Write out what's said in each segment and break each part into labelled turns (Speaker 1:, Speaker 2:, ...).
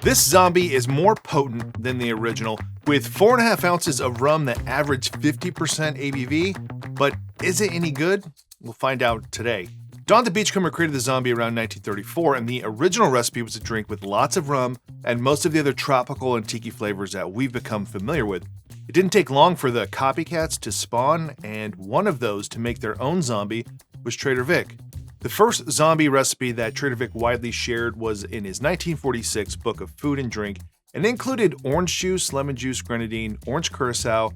Speaker 1: This zombie is more potent than the original, with 4.5 ounces of rum that average 50% ABV. But is it any good? We'll find out today. Don the Beachcomber created the zombie around 1934, and the original recipe was a drink with lots of rum and most of the other tropical and tiki flavors that we've become familiar with. It didn't take long for the copycats to spawn, and one of those to make their own zombie was Trader Vic. The first zombie recipe that Trader Vic widely shared was in his 1946 book of food and drink, and included orange juice, lemon juice, grenadine, orange curacao,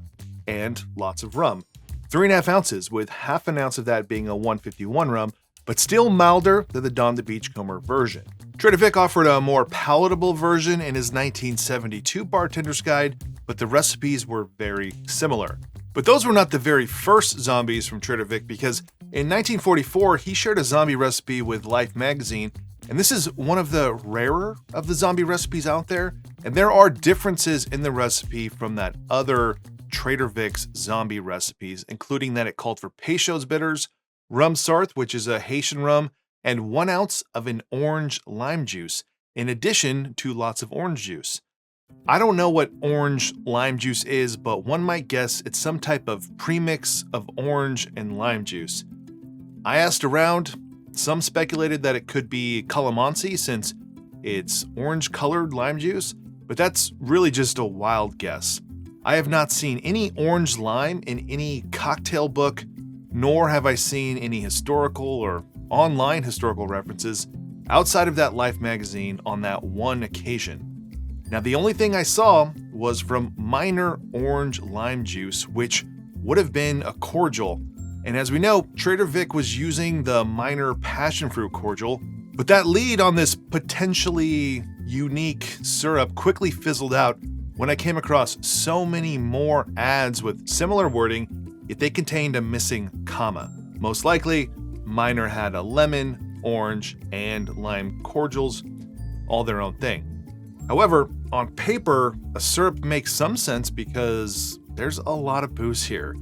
Speaker 1: and lots of rum. 3.5 ounces, with half an ounce of that being a 151 rum, but still milder than the Don the Beachcomber version. Trader Vic offered a more palatable version in his 1972 Bartender's Guide, but the recipes were very similar. But those were not the very first zombies from Trader Vic, because in 1944, he shared a zombie recipe with Life magazine, and this is one of the rarer of the zombie recipes out there, and there are differences in the recipe from that other Trader Vic's zombie recipes, including that it called for Peychaud's bitters, rum sarth, which is a Haitian rum, and 1 ounce of an orange lime juice, in addition to lots of orange juice. I don't know what orange lime juice is, but one might guess it's some type of premix of orange and lime juice. I asked around. Some speculated that it could be calamansi since it's orange-colored lime juice, but that's really just a wild guess. I have not seen any orange lime in any cocktail book, nor have I seen any historical or online historical references outside of that Life magazine on that one occasion. Now, the only thing I saw was from minor orange lime juice, which would have been a cordial. And as we know, Trader Vic was using the minor passion fruit cordial, but that lead on this potentially unique syrup quickly fizzled out when I came across so many more ads with similar wording, yet they contained a missing comma. Most likely, minor had a lemon, orange, and lime cordials, all their own thing. However, on paper, a syrup makes some sense because there's a lot of booze here.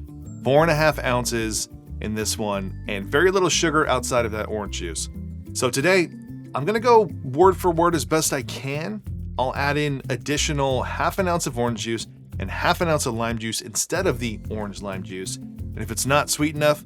Speaker 1: 4.5 ounces in this one, and very little sugar outside of that orange juice. So today, I'm gonna go word for word as best I can. I'll add in additional half an ounce of orange juice and half an ounce of lime juice instead of the orange lime juice. And if it's not sweet enough,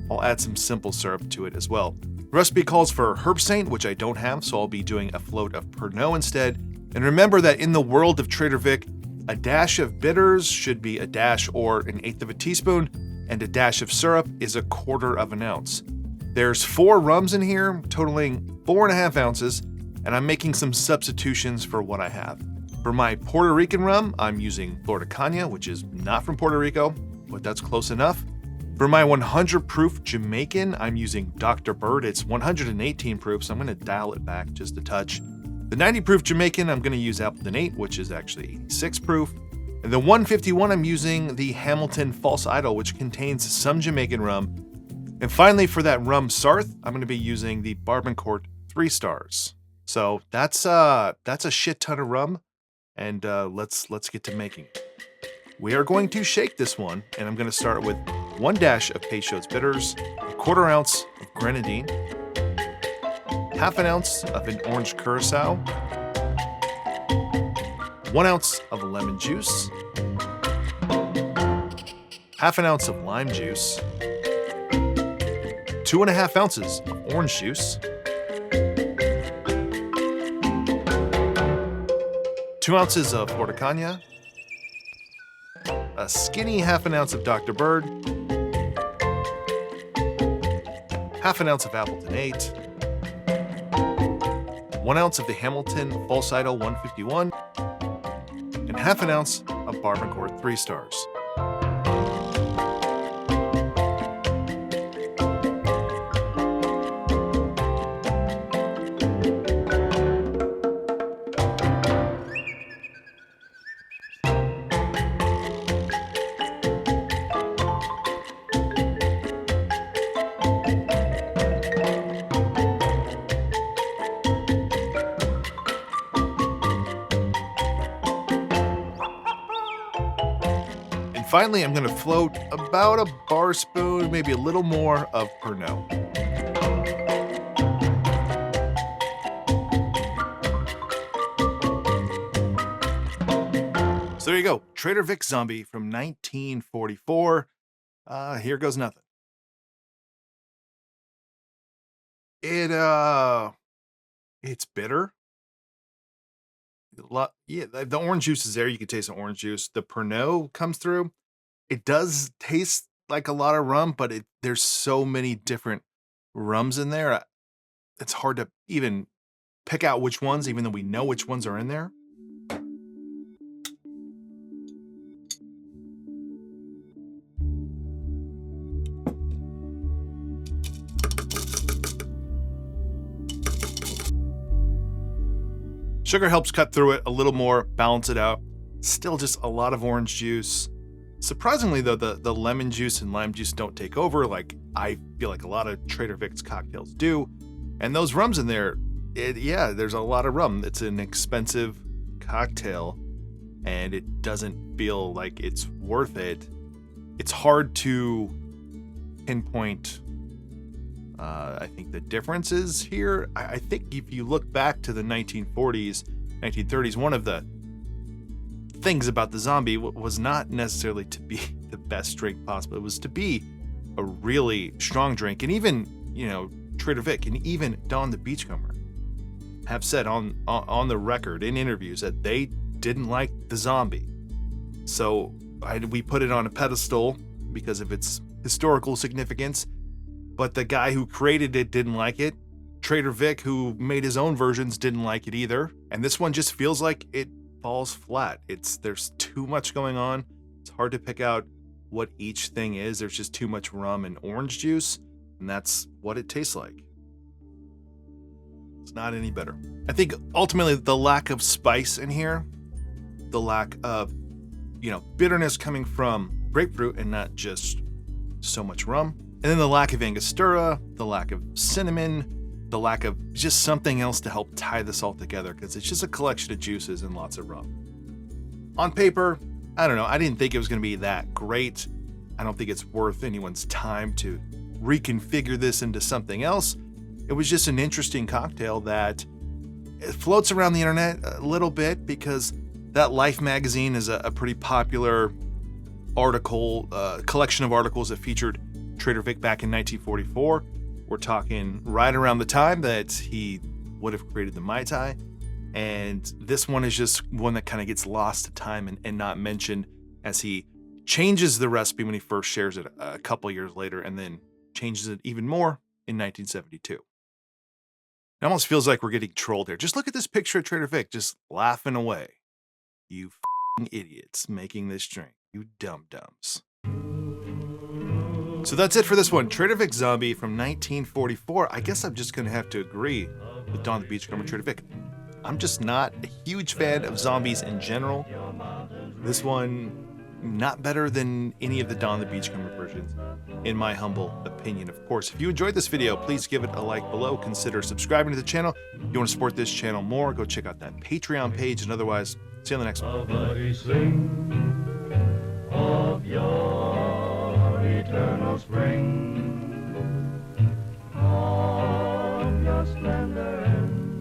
Speaker 1: I'll add some simple syrup to it as well. The recipe calls for herb saint, which I don't have, so I'll be doing a float of Pernod instead. And remember that in the world of Trader Vic, a dash of bitters should be a dash or 1/8 of a teaspoon, and a dash of syrup is 1/4 of an ounce. There's 4 rums in here, totaling 4.5 ounces, and I'm making some substitutions for what I have. For my Puerto Rican rum, I'm using Florida Caña, which is not from Puerto Rico, but that's close enough. For my 100 proof Jamaican, I'm using Dr. Bird. It's 118 proof, so I'm gonna dial it back just a touch. The 90 proof Jamaican, I'm gonna use Appleton 8, which is actually 86 proof. And the 151, I'm using the Hamilton False Idol, which contains some Jamaican rum. And finally, for that rum sarth, I'm gonna be using the Barbancourt 3 stars. So that's a shit ton of rum, and let's get to making. We are going to shake this one, and I'm gonna start with 1 dash of Peychaud's bitters, 1/4 ounce of grenadine, half an ounce of an orange curacao, 1 ounce of lemon juice, half an ounce of lime juice, 2.5 ounces of orange juice, 2 ounces of Florida Caña, a skinny half an ounce of Dr. Bird, half an ounce of Appleton 8, 1 ounce of the Hamilton False Idol 151, and half an ounce of Barbancourt 3 stars. Finally, I'm going to float about a bar spoon, maybe a little more of Pernod. So there you go, Trader Vic Zombie from 1944. Here goes nothing. It's bitter. Yeah, the orange juice is there. You can taste the orange juice. The Pernod comes through. It does taste like a lot of rum, but there's so many different rums in there. It's hard to even pick out which ones, even though we know which ones are in there. Sugar helps cut through it a little more, balance it out. Still just a lot of orange juice. Surprisingly though, the lemon juice and lime juice don't take over like I feel like a lot of Trader Vic's cocktails do. And those rums in there, there's a lot of rum. It's an expensive cocktail and it doesn't feel like it's worth it. It's hard to pinpoint I think the differences here. I think if you look back to the 1940s, 1930s, one of the things about the Zombie was not necessarily to be the best drink possible. It was to be a really strong drink. And even, Trader Vic and even Don the Beachcomber have said on the record in interviews that they didn't like the Zombie. So we put it on a pedestal because of its historical significance. But the guy who created it didn't like it. Trader Vic, who made his own versions, didn't like it either. And this one just feels like it falls flat. There's too much going on. It's hard to pick out what each thing is. There's just too much rum and orange juice, and that's what it tastes like. It's not any better. I think ultimately the lack of spice in here, the lack of, bitterness coming from grapefruit and not just so much rum. And then the lack of Angostura, the lack of cinnamon, the lack of just something else to help tie this all together because it's just a collection of juices and lots of rum. On paper, I don't know. I didn't think it was going to be that great. I don't think it's worth anyone's time to reconfigure this into something else. It was just an interesting cocktail that it floats around the internet a little bit because that Life magazine is a pretty popular article, collection of articles that featured Trader Vic back in 1944. We're talking right around the time that he would have created the Mai Tai. And this one is just one that kind of gets lost to time and not mentioned as he changes the recipe when he first shares it a couple years later and then changes it even more in 1972. It almost feels like we're getting trolled here. Just look at this picture of Trader Vic just laughing away. You f***ing idiots making this drink. You dum-dums. So that's it for this one. Trader Vic Zombie from 1944. I guess I'm just going to have to agree with Don the Beachcomber, Trader Vic. I'm just not a huge fan of zombies in general. This one, not better than any of the Don the Beachcomber versions, in my humble opinion. Of course, if you enjoyed this video, please give it a like below. Consider subscribing to the channel. If you want to support this channel more, go check out that Patreon page. And otherwise, see you on the next one.